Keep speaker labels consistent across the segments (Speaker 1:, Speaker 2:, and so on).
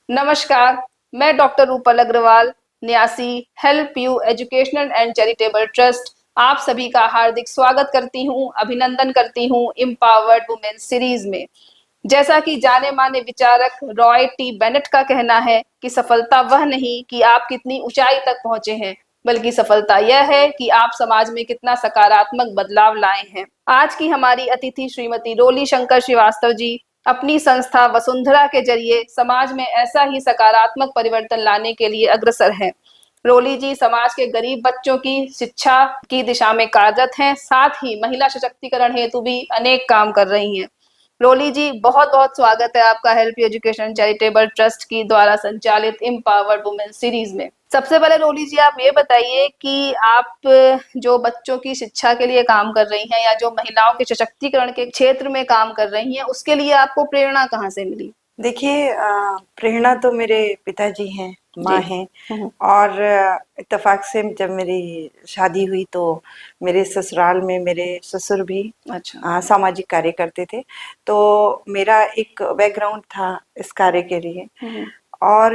Speaker 1: नमस्कार, मैं डॉक्टर रूपल अग्रवाल, न्यासी help you educational and charitable trust आप सभी का हार्दिक स्वागत करती हूँ, अभिनंदन करती हूँ एम्पावर्ड वुमेन सीरीज में। जैसा कि जाने माने विचारक रॉय टी बेनेट का कहना है कि सफलता वह नहीं कि आप कितनी ऊंचाई तक पहुंचे हैं, बल्कि सफलता यह है कि आप समाज में कितना सकारात्मक बदलाव लाए हैं। आज की हमारी अतिथि श्रीमती रोली शंकर श्रीवास्तव जी अपनी संस्था वसुंधरा के जरिए समाज में ऐसा ही सकारात्मक परिवर्तन लाने के लिए अग्रसर हैं। रोली जी समाज के गरीब बच्चों की शिक्षा की दिशा में कार्यरत हैं, साथ ही महिला सशक्तिकरण हेतु भी अनेक काम कर रही हैं। रोली जी, बहुत बहुत स्वागत है आपका हेल्प एजुकेशन चैरिटेबल ट्रस्ट की द्वारा संचालित एम्पावर्ड वुमेन सीरीज में। सबसे पहले रोली जी आप ये बताइए कि आप जो बच्चों की शिक्षा के लिए काम कर रही हैं या जो महिलाओं के सशक्तिकरण के क्षेत्र में काम कर रही हैं, उसके लिए आपको प्रेरणा कहाँ से मिली?
Speaker 2: देखिए, प्रेरणा तो मेरे पिताजी हैं, माँ
Speaker 1: जी।
Speaker 2: हैं। और इत्तेफाक से जब मेरी शादी हुई तो मेरे ससुराल में मेरे ससुर भी
Speaker 1: अच्छा।
Speaker 2: सामाजिक कार्य करते थे, तो मेरा एक बैकग्राउंड था इस कार्य के लिए। और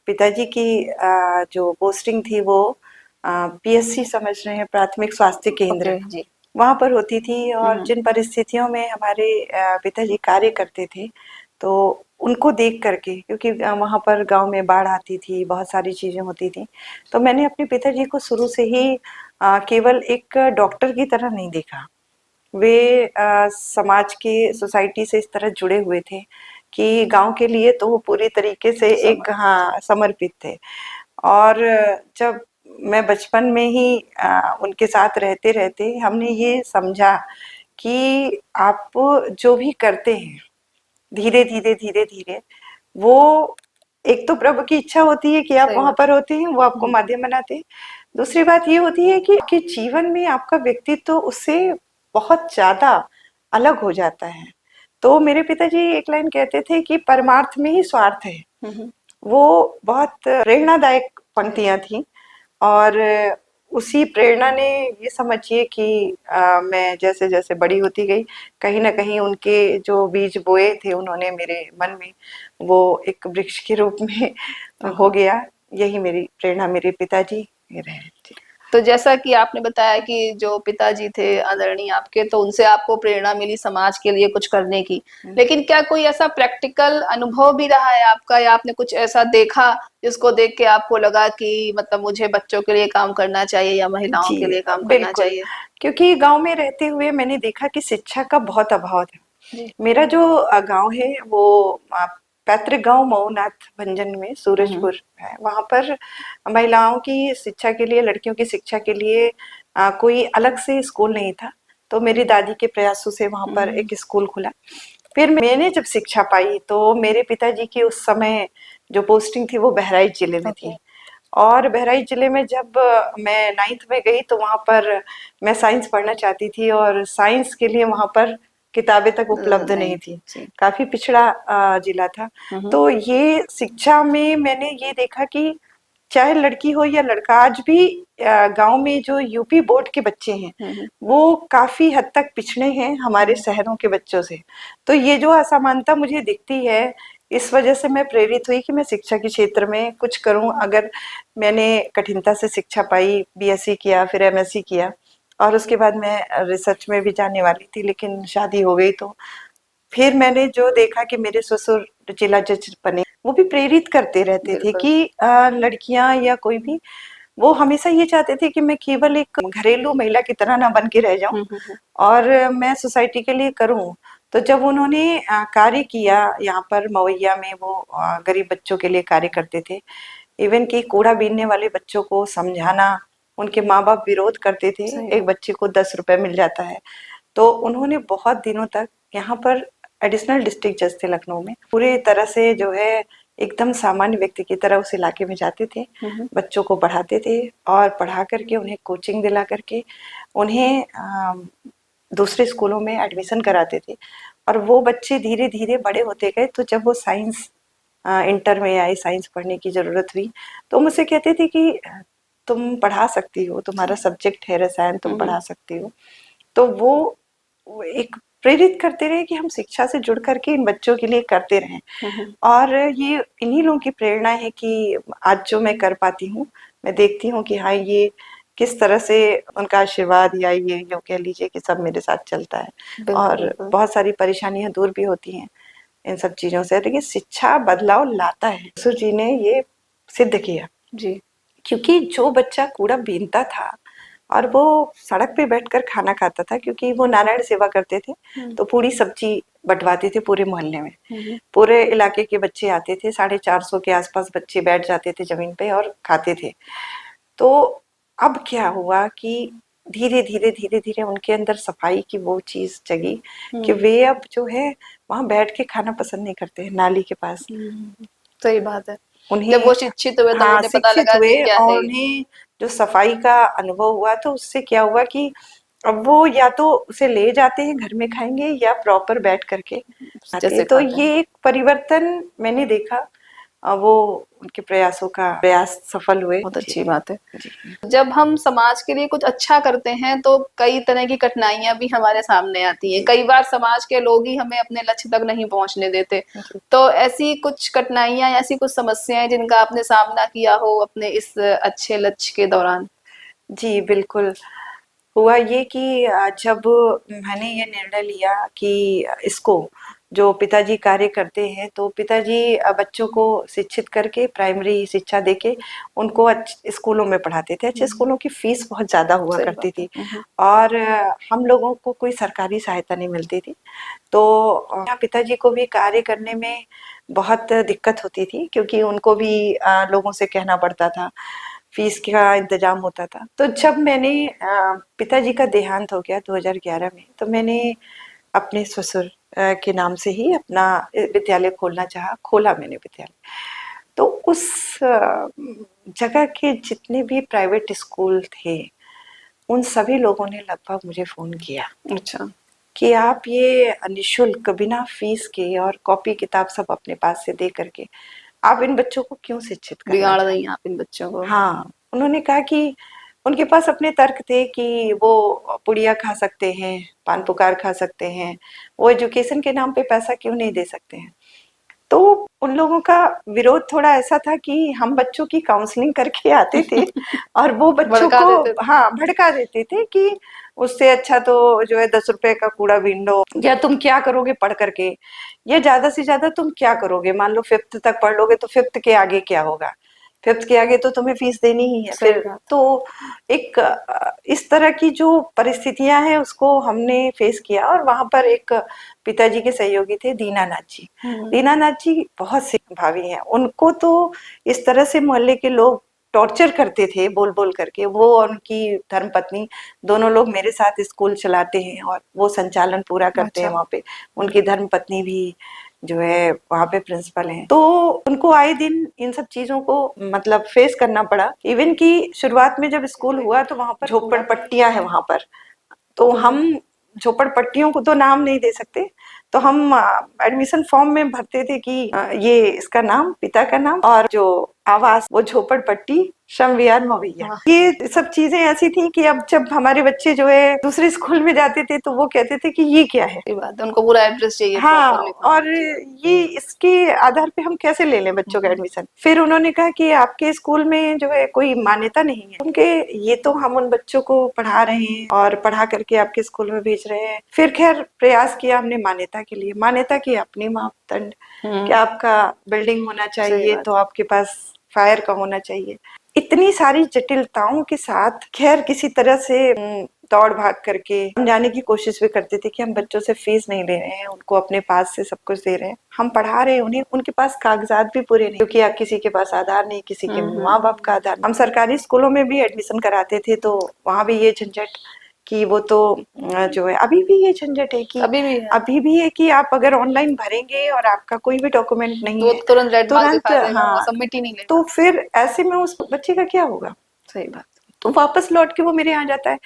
Speaker 2: पिताजी की जो पोस्टिंग थी वो पीएससी समझ रहे हैं, प्राथमिक स्वास्थ्य केंद्र,
Speaker 1: जी।
Speaker 2: वहाँ पर होती थी। और जिन परिस्थितियों में हमारे पिताजी कार्य करते थे, तो उनको देख करके, क्योंकि वहाँ पर गांव में बाढ़ आती थी, बहुत सारी चीज़ें होती थी, तो मैंने अपने पिताजी को शुरू से ही केवल एक डॉक्टर की तरह नहीं देखा। वे समाज के, सोसाइटी से इस तरह जुड़े हुए थे कि गांव के लिए तो वो पूरी तरीके से एक समर्पित थे। और जब मैं बचपन में ही उनके साथ रहते रहते हमने ये समझा कि आप जो भी करते हैं, धीरे धीरे धीरे धीरे वो, एक तो प्रभु की इच्छा होती है कि आप वहां पर होते हैं, वो आपको माध्यम बनाते हैं। दूसरी बात ये होती है कि आपके जीवन में आपका व्यक्तित्व उससे बहुत ज्यादा अलग हो जाता है। तो मेरे पिताजी एक लाइन कहते थे कि परमार्थ में ही स्वार्थ है। वो बहुत प्रेरणादायक पंक्तियां थी। और उसी प्रेरणा ने, ये समझिए कि मैं जैसे जैसे बड़ी होती गई, कहीं ना कहीं उनके जो बीज बोए थे उन्होंने मेरे मन में, वो एक वृक्ष के रूप में हो गया। यही मेरी प्रेरणा मेरे पिताजी रहे थे।
Speaker 1: तो जैसा कि आपने बताया कि जो पिताजी थे आदरणीय आपके, तो उनसे आपको प्रेरणा मिली समाज के लिए कुछ करने की, लेकिन क्या कोई ऐसा प्रैक्टिकल अनुभव भी रहा है आपका, या आपने कुछ ऐसा देखा जिसको देख के आपको लगा कि मतलब मुझे बच्चों के लिए काम करना चाहिए या महिलाओं के
Speaker 2: जी,
Speaker 1: लिए काम करना
Speaker 2: बिल्कुल।
Speaker 1: चाहिए?
Speaker 2: क्योंकि गांव में रहते हुए मैंने देखा कि शिक्षा का बहुत अभाव था। मेरा जो गांव है वो पैतृक गांव मऊनाथ भंजन में सूरजपुर है। वहां पर महिलाओं की शिक्षा के लिए, लड़कियों की शिक्षा के लिए कोई अलग से स्कूल नहीं था। तो मेरी दादी के प्रयासों से वहां पर एक स्कूल खुला। फिर मैंने जब शिक्षा पाई तो मेरे पिताजी की उस समय जो पोस्टिंग थी वो बहराइच जिले में थी। और बहराइच जिले में जब मैं 9th में गई तो वहां पर मैं साइंस पढ़ना चाहती थी, और साइंस के लिए वहां पर किताबें तक उपलब्ध नहीं थी। काफी पिछड़ा जिला था। तो ये शिक्षा में मैंने ये देखा कि चाहे लड़की हो या लड़का, आज भी गांव में जो यूपी बोर्ड के बच्चे हैं वो काफी हद तक पिछड़े हैं हमारे शहरों के बच्चों से। तो ये जो असमानता मुझे दिखती है, इस वजह से मैं प्रेरित हुई कि मैं शिक्षा के क्षेत्र में कुछ करूं। अगर मैंने कठिनता से शिक्षा पाई, बीएससी किया, फिर एमएससी किया, और उसके बाद मैं रिसर्च में भी जाने वाली थी, लेकिन शादी हो गई। तो फिर मैंने जो देखा कि मेरे ससुर जिला जज बने, वो भी प्रेरित करते रहते थे कि लड़कियां या कोई भी, वो हमेशा ये चाहते थे कि मैं केवल एक घरेलू महिला की तरह ना बन के रह जाऊं, और मैं सोसाइटी के लिए करूं। तो जब उन्होंने कार्य किया यहाँ पर मवैया में, वो गरीब बच्चों के लिए कार्य करते थे। इवन कि कूड़ा बीनने वाले बच्चों को समझाना, उनके माँ बाप विरोध करते थे, एक बच्चे को 10 रुपए मिल जाता है। तो उन्होंने बहुत दिनों तक, यहाँ पर एडिशनल डिस्ट्रिक्ट जज थे लखनऊ में, पूरे तरह से जो है एकदम सामान्य व्यक्ति की तरह उस इलाके में जाते थे, बच्चों को पढ़ाते थे, और पढ़ा करके उन्हें कोचिंग दिला करके उन्हें दूसरे स्कूलों में एडमिशन कराते थे। और वो बच्चे धीरे धीरे बड़े होते गए। तो जब वो साइंस इंटर में आई, साइंस पढ़ने की जरूरत हुई, तो मुझसे कहते थे कि तुम पढ़ा सकती हो, तुम्हारा सब्जेक्ट है रसायन, तुम पढ़ा सकती हो। तो वो एक प्रेरित करते रहे कि हम शिक्षा से जुड़ करके इन बच्चों के लिए करते रहें। और ये इन्हीं लोगों की प्रेरणा है कि आज जो मैं कर पाती हूँ, मैं देखती हूँ कि हाँ, ये किस तरह से उनका आशीर्वाद या ये यूँ कह लीजिए कि सब मेरे साथ चलता है
Speaker 1: बिल्कुल
Speaker 2: और
Speaker 1: बिल्कुल
Speaker 2: बहुत सारी परेशानियाँ दूर भी होती हैं इन सब चीज़ों से। देखिए, शिक्षा बदलाव लाता है, यीशु जी ने ये सिद्ध किया।
Speaker 1: जी।
Speaker 2: क्योंकि जो बच्चा कूड़ा बीनता था और वो सड़क पे बैठकर खाना खाता था, क्योंकि वो नारायण सेवा करते थे, तो पूरी सब्जी बंटवाते थे पूरे मोहल्ले में। पूरे इलाके के बच्चे आते थे, 450 के आसपास बच्चे बैठ जाते थे जमीन पे और खाते थे। तो अब क्या हुआ कि धीरे-धीरे उनके अंदर सफाई की वो चीज़ जगी कि वे अब जो है वहाँ बैठ के खाना पसंद नहीं करते हैं नाली के पास।
Speaker 1: सही बात है। जब
Speaker 2: उन्हें
Speaker 1: वो शिक्षित हुए तब
Speaker 2: हाँ,
Speaker 1: उन्हें पता
Speaker 2: शिक्षित
Speaker 1: लगा कि
Speaker 2: हुए
Speaker 1: क्या
Speaker 2: और
Speaker 1: है ये।
Speaker 2: उन्हें जो सफाई का अनुभव हुआ, तो उससे क्या हुआ कि अब वो या तो उसे ले जाते हैं घर में खाएँगे या प्रॉपर बैठ कर के खाते
Speaker 1: जैसे
Speaker 2: हैं। तो
Speaker 1: खाते हैं।
Speaker 2: ये एक परिवर्तन मैंने देखा, वो उनके प्रयास सफल हुए।
Speaker 1: बहुत
Speaker 2: जी,
Speaker 1: अच्छी बात है।
Speaker 2: जी।
Speaker 1: जब हम समाज के लिए कुछ अच्छा करते हैं तो कई तरह की कठिनाइयां भी हमारे सामने आती हैं।
Speaker 2: जी,
Speaker 1: कई बार समाज के लोग ही हमें अपने लक्ष्य तक नहीं पहुंचने देते।
Speaker 2: जी।
Speaker 1: तो ऐसी कुछ कठिनाइयां, ऐसी कुछ समस्याएं जिनका आपने सामना किया हो अपने इस अच्छे लक्ष्य के दौरान?
Speaker 2: जी, बिल्कुल। हुआ ये कि जब मैंने ये निर्णय लिया कि इसको जो पिताजी कार्य करते हैं, तो पिताजी बच्चों को शिक्षित करके प्राइमरी शिक्षा देके उनको स्कूलों में पढ़ाते थे। अच्छे स्कूलों की फीस बहुत ज़्यादा हुआ
Speaker 1: सही
Speaker 2: करती
Speaker 1: बात है।
Speaker 2: थी और हम लोगों को कोई सरकारी सहायता नहीं मिलती थी। तो पिताजी को भी कार्य करने में बहुत दिक्कत होती थी, क्योंकि उनको भी लोगों से कहना पड़ता था, फीस का इंतजाम होता था। तो जब मैंने पिताजी का देहांत हो गया 2011 में, तो मैंने अपने ससुर के नाम से ही अपना विद्यालय खोलना चाहा, खोला मैंने विद्यालय। तो उस जगह के जितने भी प्राइवेट स्कूल थे, उन सभी लोगों ने लगभग मुझे फ़ोन किया
Speaker 1: अच्छा।
Speaker 2: कि आप ये निःशुल्क बिना फीस के और कॉपी किताब सब अपने पास से दे करके आप इन बच्चों को क्यों शिक्षित करना
Speaker 1: बिगाड़
Speaker 2: चाहते
Speaker 1: रही
Speaker 2: हैं?
Speaker 1: हैं आप इन बच्चों को।
Speaker 2: हाँ, उन्होंने कहा कि उनके पास अपने तर्क थे कि वो पुड़िया खा सकते हैं, पान पुकार खा सकते हैं, वो एजुकेशन के नाम पे पैसा क्यों नहीं दे सकते हैं। तो उन लोगों का विरोध थोड़ा ऐसा था कि हम बच्चों की काउंसलिंग करके आते थे और वो बच्चों
Speaker 1: भड़का
Speaker 2: को
Speaker 1: देते थे।
Speaker 2: हाँ, भड़का देते थे कि उससे अच्छा तो जो है 10 रुपए का कूड़ा बीन लो, या तुम क्या करोगे पढ़ करके, या ज़्यादा से ज़्यादा तुम क्या करोगे, मान लो 5th तक पढ़ लोगे तो 5th के आगे क्या होगा? 5th के आगे तो तुम्हें फीस देनी ही है।
Speaker 1: सही
Speaker 2: फिर
Speaker 1: बात।
Speaker 2: तो एक इस तरह की जो परिस्थितियाँ हैं उसको हमने फेस किया और वहाँ पर एक पिताजी के सहयोगी थे दीनानाथ जी। दीनानाथ जी बहुत सेवाभावी हैं। उनको तो इस तरह से मोहल्ले के लोग टॉर्चर करते थे बोल-बोल करके। वो और उनकी धर्मपत्नी दोनों लोग मेरे साथ स्कूल चलाते हैं और वो संचालन पूरा करते हैं
Speaker 1: अच्छा।
Speaker 2: वहाँ पे। उनकी धर्मपत्नी भी जो है वहाँ पे प्रिंसिपल हैं। तो उनको आए दिन इन सब चीज़ों को मतलब फेस करना पड़ा। इवन कि शुरुआत में जब स्कूल हुआ तो वहाँ पर झोपड़पट्टियाँ हैं वहाँ पर। तो हम झोपड़पट्टियों को तो नाम नहीं दे सकते, तो हम एडमिशन फॉर्म में भरते थे कि ये इसका नाम, पिता का नाम और जो आवास वो झोपड़पट्टी श्रम विहार मवैया। ये सब चीजें ऐसी थी कि अब जब हमारे बच्चे जो है दूसरे स्कूल में जाते थे तो वो कहते थे कि ये क्या है?
Speaker 1: सही बात है, उनको पूरा एड्रेस चाहिए
Speaker 2: हाँ,
Speaker 1: प्रॉपर लिखा
Speaker 2: और
Speaker 1: हुआ। जी।
Speaker 2: ये इसके आधार पे हम कैसे ले लें बच्चों का एडमिशन? फिर उन्होंने कहा कि आपके स्कूल में जो है कोई मान्यता नहीं है, उनके ये तो हम उन बच्चों को पढ़ा रहे हैं और पढ़ा करके आपके स्कूल में भेज रहे हैं। फिर खैर प्रयास किया हमने मान्यता के लिए, मान्यता के अपने मापदंड कि आपका बिल्डिंग होना
Speaker 1: सही
Speaker 2: चाहिए,
Speaker 1: बात।
Speaker 2: तो आपके पास फायर का होना चाहिए। इतनी सारी जटिलताओं के साथ खैर किसी तरह से दौड़ भाग करके समझाने की कोशिश भी करते थे कि हम बच्चों से फीस नहीं ले रहे हैं, उनको अपने पास से सब कुछ दे रहे हैं, हम पढ़ा रहे हैं उन्हें, उनके पास कागजात भी पूरे नहीं, क्योंकि किसी के पास आधार नहीं, किसी के माँ बाप का आधार नहीं। हम सरकारी स्कूलों में भी एडमिशन कराते थे तो वहां भी ये झंझट कि वो तो जो है अभी भी ये झंझट है कि
Speaker 1: अभी भी है।
Speaker 2: अभी भी है कि आप अगर ऑनलाइन भरेंगे और आपका कोई भी डॉक्यूमेंट नहीं
Speaker 1: तो
Speaker 2: है
Speaker 1: तुरंत रेड मार्क
Speaker 2: तुरंत,
Speaker 1: दिखा देगा, वो
Speaker 2: हाँ,
Speaker 1: सबमिट ही नहीं
Speaker 2: तो
Speaker 1: लेगा।
Speaker 2: फिर ऐसे में उस बच्चे का क्या होगा?
Speaker 1: सही बात।
Speaker 2: तो वापस लौट के वो मेरे यहाँ जाता है।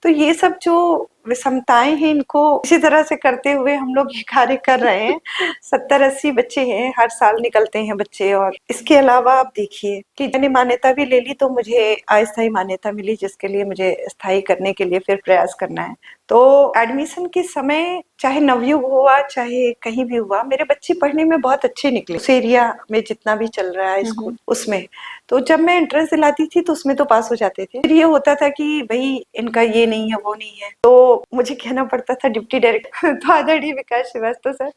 Speaker 2: तो ये सब जो विषमताएं हैं, इनको इसी तरह से करते हुए हम लोग ये कार्य कर रहे हैं। 70-80 बच्चे हैं, हर साल निकलते हैं बच्चे। और इसके अलावा आप देखिए कि मैंने मान्यता भी ले ली तो मुझे अस्थायी मान्यता मिली, जिसके लिए मुझे स्थायी करने के लिए फिर प्रयास करना है। तो एडमिशन के समय चाहे नवयुग हुआ चाहे कहीं भी हुआ, मेरे बच्चे पढ़ने में बहुत अच्छे निकले। उस एरिया में जितना भी चल रहा है स्कूल उसमें, तो जब मैं एंट्रेंस दिलाती थी तो उसमें तो पास हो जाते थे। फिर ये होता था कि भाई इनका ये नहीं है वो नहीं है, तो मुझे कहना पड़ता था डिप्टी डायरेक्टर तो आदरणीय विकास श्रीवास्तव सर,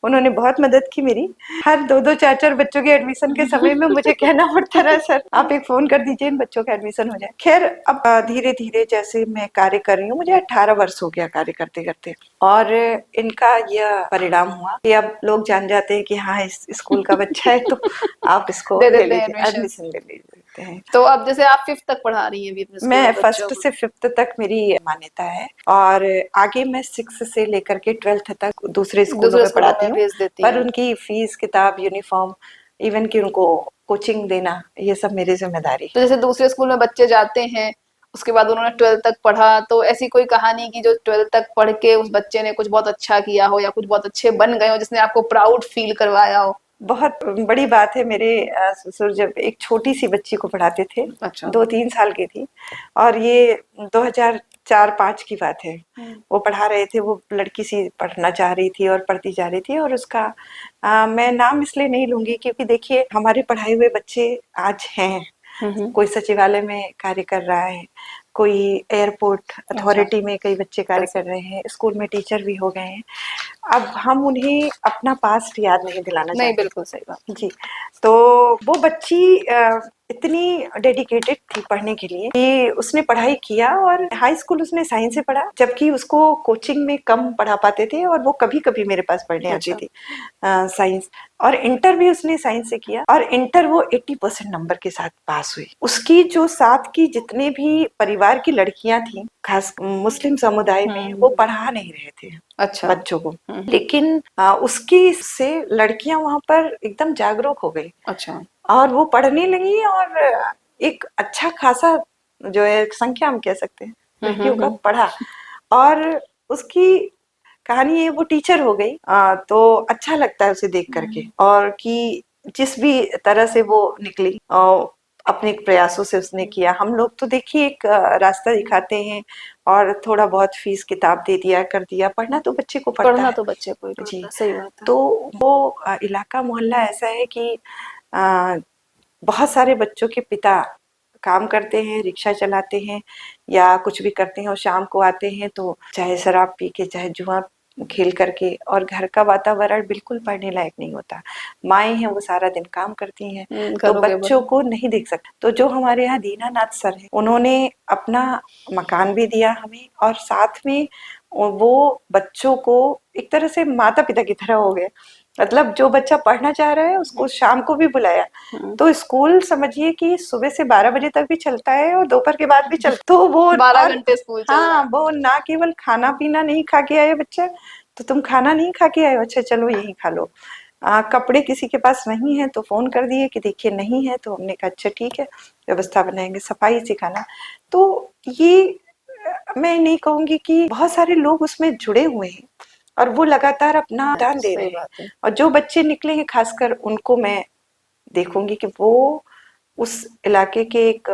Speaker 2: उन्होंने बहुत मदद की मेरी। हर 2-2 4-4 बच्चों के एडमिशन के समय में मुझे कहना पड़ता रहा, सर आप एक फोन कर दीजिए इन बच्चों का एडमिशन हो जाए। खैर अब धीरे धीरे जैसे मैं कार्य कर रही हूँ, मुझे 18 वर्ष हो गया कार्य करते करते, और इनका यह परिणाम हुआ कि अब लोग जान जाते हैं कि हाँ इस स्कूल का बच्चा है, तो आप इसको
Speaker 1: दे
Speaker 2: ले
Speaker 1: देते हैं
Speaker 2: लीजिए,
Speaker 1: एडमिशन।
Speaker 2: एडमिशन ले लीजिए हैं।
Speaker 1: तो अब जैसे आप 5th तक पढ़ा रही हैं अभी अपने स्कूल
Speaker 2: मैं
Speaker 1: में बच्चों
Speaker 2: फर्स्ट
Speaker 1: को।
Speaker 2: से 5th तक मेरी मान्यता है, और आगे मैं 6 से लेकर के 12th तक दूसरे स्कूलों
Speaker 1: दूसरे
Speaker 2: में
Speaker 1: स्कूलों
Speaker 2: पढ़ाती
Speaker 1: में
Speaker 2: हूँ।
Speaker 1: भेज देती
Speaker 2: पर
Speaker 1: हैं।
Speaker 2: उनकी फीस, किताब, यूनिफॉर्म, इवन कि उनको कोचिंग देना, ये सब मेरी जिम्मेदारी
Speaker 1: तो
Speaker 2: है।
Speaker 1: जैसे दूसरे स्कूल में बच्चे जाते हैं, उसके बाद उन्होंने 12th तक पढ़ा, तो ऐसी कोई कहानी की जो 12th तक पढ़ के उस बच्चे ने कुछ बहुत अच्छा किया हो या कुछ बहुत अच्छे बन गए हो, जिसने आपको प्राउड फील करवाया हो?
Speaker 2: बहुत बड़ी बात है। मेरे ससुर जब एक छोटी सी बच्ची को पढ़ाते थे,
Speaker 1: अच्छा।
Speaker 2: 2-3 साल की थी, और ये 2004-5 की बात है। वो पढ़ा रहे थे, वो लड़की सी पढ़ना चाह रही थी और पढ़ती जा रही थी, और उसका मैं नाम इसलिए नहीं लूंगी क्योंकि देखिए हमारे पढ़ाए हुए बच्चे आज हैं, कोई सचिवालय में कार्य कर रहा है, कोई एयरपोर्ट अथॉरिटी में कई बच्चे कार्य कर रहे हैं, स्कूल में टीचर भी हो गए हैं। अब हम उन्हें अपना पास्ट याद नहीं दिलाना
Speaker 1: नहीं,
Speaker 2: चाहते।
Speaker 1: बिल्कुल सही बात।
Speaker 2: जी, तो वो बच्ची इतनी डेडिकेटेड थी पढ़ने के लिए कि उसने पढ़ाई किया, और हाई स्कूल उसने साइंस से पढ़ा, जबकि उसको कोचिंग में कम पढ़ा पाते थे, और वो कभी कभी मेरे पास पढ़ने आती थी साइंस। और इंटर भी उसने साइंस से किया, और इंटर वो 80% नंबर के साथ पास हुई। उसकी जो साथ की जितने भी परिवार की लड़कियां थी, खास मुस्लिम समुदाय में, वो पढ़ा नहीं रहे थे
Speaker 1: अच्छा।
Speaker 2: बच्चों को, लेकिन उसकी से लड़कियां वहां पर एकदम जागरूक हो गई।
Speaker 1: अच्छा।
Speaker 2: और वो पढ़ने लगी, और एक अच्छा खासा जो है संख्या हम कह सकते हैं लड़कियों का पढ़ा, और उसकी कहानी है वो टीचर हो गई। तो अच्छा लगता है उसे देख करके, और कि जिस भी तरह से वो निकली और अपने प्रयासों से उसने किया। हम लोग तो देखिए एक रास्ता दिखाते हैं, और थोड़ा बहुत फीस किताब दे दिया, कर दिया, पढ़ना तो बच्चे को पड़ता
Speaker 1: पढ़ना
Speaker 2: है।
Speaker 1: तो बच्चे को ही
Speaker 2: जी,
Speaker 1: पड़ता है, सही बात है।
Speaker 2: तो वो इलाका मोहल्ला ऐसा है कि बहुत सारे बच्चों के पिता काम करते हैं, रिक्शा चलाते हैं या कुछ भी करते हैं, और शाम को आते हैं तो चाहे शराब पी के चाहे जुआ खेल करके, और घर का वातावरण बिल्कुल पढ़ने लायक नहीं होता। माएँ हैं वो सारा दिन काम करती हैं, तो
Speaker 1: घरों के
Speaker 2: बच्चों को नहीं देख सकते। तो जो हमारे यहाँ दीनानाथ सर हैं, उन्होंने अपना मकान भी दिया हमें, और साथ में वो बच्चों को एक तरह से माता पिता की तरह हो गए। मतलब जो बच्चा पढ़ना चाह रहा है उसको शाम को भी बुलाया। तो स्कूल समझिए कि सुबह से 12 बजे तक भी चलता है, और दोपहर के बाद भी चलता, तो वो
Speaker 1: 12
Speaker 2: और
Speaker 1: घंटे स्कूल चल रहा
Speaker 2: हाँ,
Speaker 1: है।
Speaker 2: वो ना केवल खाना पीना नहीं खा के आए बच्चा, तो तुम खाना नहीं खा के आए, अच्छा चलो यही खा लो। कपड़े किसी के पास नहीं है तो फोन कर दिए कि देखिए नहीं है, तो हमने कहा अच्छा ठीक है, व्यवस्था बनाएंगे, सफाई सिखाना। तो ये मैं नहीं कहूंगी कि बहुत सारे लोग उसमें जुड़े हुए हैं, और वो लगातार अपना दान दे रहे
Speaker 1: सही
Speaker 2: हैं।
Speaker 1: बात है।
Speaker 2: और जो बच्चे निकले हैं खासकर उनको मैं देखूंगी कि वो उस इलाके के एक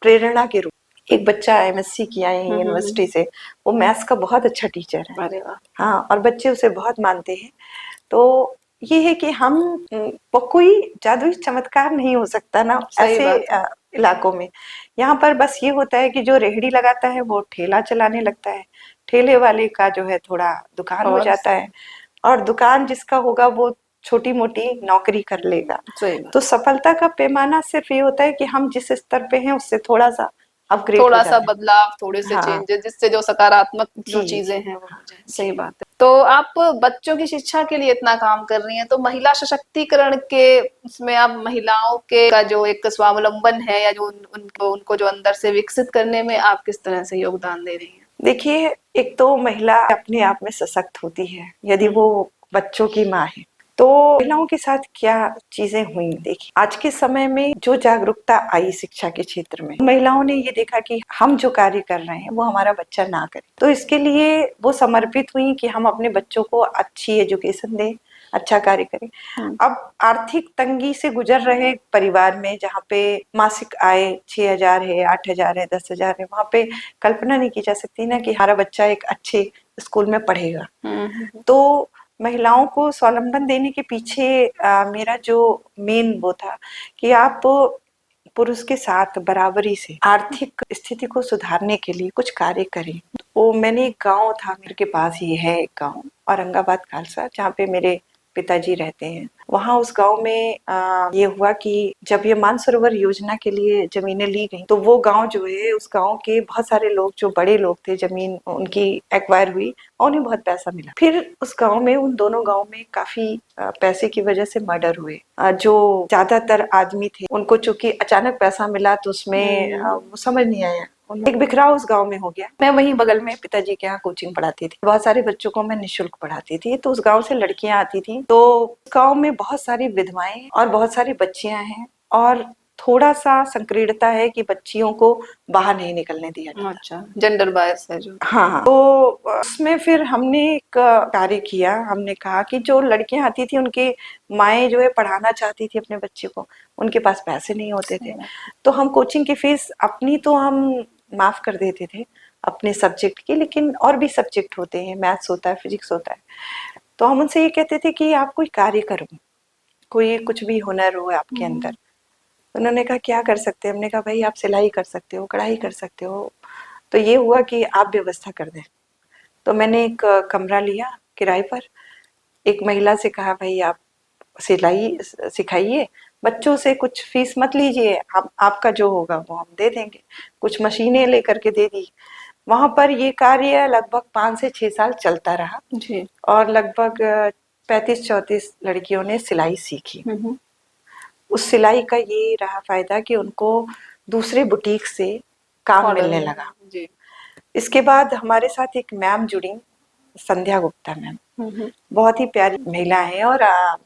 Speaker 2: प्रेरणा के रूप। एक बच्चा एमएससी किया है यूनिवर्सिटी से, वो मैथ्स का बहुत अच्छा टीचर है।
Speaker 1: अरे वाह।
Speaker 2: हाँ, और बच्चे उसे बहुत मानते हैं। तो ये है कि हम वो कोई जादुई चमत्कार नहीं हो सकता ना
Speaker 1: सही
Speaker 2: ऐसे
Speaker 1: बात है।
Speaker 2: इलाकों में। यहाँ पर बस ये होता है कि जो रेहड़ी लगाता है वो ठेला चलाने लगता है, ठेले वाले का जो है थोड़ा दुकान हो
Speaker 1: और
Speaker 2: जाता है, और दुकान जिसका होगा वो छोटी मोटी नौकरी कर लेगा।
Speaker 1: सही बात।
Speaker 2: तो सफलता का पैमाना सिर्फ ये होता है कि हम जिस स्तर पे हैं उससे थोड़ा सा अपग्रेड हो
Speaker 1: थोड़ा सा
Speaker 2: जाना है।
Speaker 1: बदलाव, थोड़े से
Speaker 2: हाँ,
Speaker 1: चेंजेस, जिससे जो सकारात्मक जो
Speaker 2: जी,
Speaker 1: चीजें हैं वो हो जाए। सही
Speaker 2: जी।
Speaker 1: बात है। तो आप बच्चों की शिक्षा के लिए इतना काम कर रही हैं, तो महिला सशक्तिकरण के उसमें आप महिलाओं के का जो एक स्वावलंबन है, या जो उनको जो अंदर से विकसित करने में आप किस तरह से योगदान दे रही हैं?
Speaker 2: देखिए, एक तो महिला अपने आप में सशक्त होती है यदि वो बच्चों की माँ है। तो महिलाओं के साथ क्या चीजें हुई, देखिए आज के समय में जो जागरूकता आई शिक्षा के क्षेत्र में, महिलाओं ने ये देखा कि हम जो कार्य कर रहे हैं वो हमारा बच्चा ना करे, तो इसके लिए वो समर्पित हुई कि हम अपने बच्चों को अच्छी एजुकेशन दें, अच्छा कार्य करें। अब आर्थिक तंगी से गुजर रहे परिवार में जहाँ पे मासिक आय 6,000 है, 8,000 है, 10,000 है, वहाँ पे कल्पना नहीं की जा सकती ना कि हमारा बच्चा एक अच्छे स्कूल में पढ़ेगा। तो महिलाओं को स्वावलंबन देने के पीछे मेरा जो मेन वो था कि आप पुरुष के साथ बराबरी से आर्थिक स्थिति को सुधारने के लिए कुछ कार्य करें। तो मैंने एक गांव था मेरे के पास ही है एक गांव औरंगाबाद खालसा, जहाँ पे मेरे पिताजी रहते हैं। वहाँ उस गांव में ये हुआ कि जब ये मानसरोवर योजना के लिए जमीनें ली गई तो वो गांव जो है, उस गांव के बहुत सारे लोग जो बड़े लोग थे, जमीन उनकी एक्वायर हुई और उन्हें बहुत पैसा मिला। फिर उस गांव में, उन दोनों गांव में काफी पैसे की वजह से मर्डर हुए। जो ज्यादातर आदमी थे उनको चूंकि अचानक पैसा मिला तो उसमें वो समझ नहीं आया, एक बिखराव उस गांव में हो गया। मैं वहीं बगल में पिताजी के यहाँ कोचिंग पढ़ाती थी, बहुत सारे बच्चों को मैं निःशुल्क पढ़ाती थी। तो उस गांव से लड़कियां आती थी, तो गांव में बहुत सारी विधवाएं और बहुत सारी बच्चियां हैं और थोड़ा सा संकीर्णता है कि बच्चियों को बाहर नहीं निकलने दिया जाता।
Speaker 1: अच्छा, जेंडर बायस है जो।
Speaker 2: हाँ, तो उसमें फिर हमने एक कार्य किया। हमने कहा कि जो लड़कियां आती थी उनके माएँ जो है पढ़ाना चाहती थी अपने बच्चे को, उनके पास पैसे नहीं होते थे, तो हम कोचिंग की फीस अपनी तो हम माफ कर देते थे अपने सब्जेक्ट की, लेकिन और भी सब्जेक्ट होते हैं, मैथ्स होता है, फिजिक्स होता है, तो हम उनसे ये कहते थे कि आप कोई कार्य करो, कोई कुछ भी हुनर हो आपके अंदर। उन्होंने कहा क्या कर सकते हैं? हमने कहा भाई आप सिलाई कर सकते हो, कढ़ाई कर सकते हो। तो ये हुआ कि आप व्यवस्था कर दें। तो मैंने एक कमरा लिया किराए पर, एक महिला से कहा भाई आप सिलाई सिखाइए, बच्चों से कुछ फीस मत लीजिए, आपका जो होगा वो हम दे देंगे। कुछ मशीनें लेकर के दे दी। वहां पर ये कार्य लगभग 5 से 6 साल चलता रहा
Speaker 1: जी।
Speaker 2: और लगभग 35-34 लड़कियों ने सिलाई सीखी। उस सिलाई का ये रहा फायदा कि उनको दूसरे बुटीक से काम मिलने लगा।
Speaker 1: जी।
Speaker 2: इसके बाद हमारे साथ एक मैम जुड़ी, संध्या गुप्ता मैम, बहुत ही प्यारी महिला है और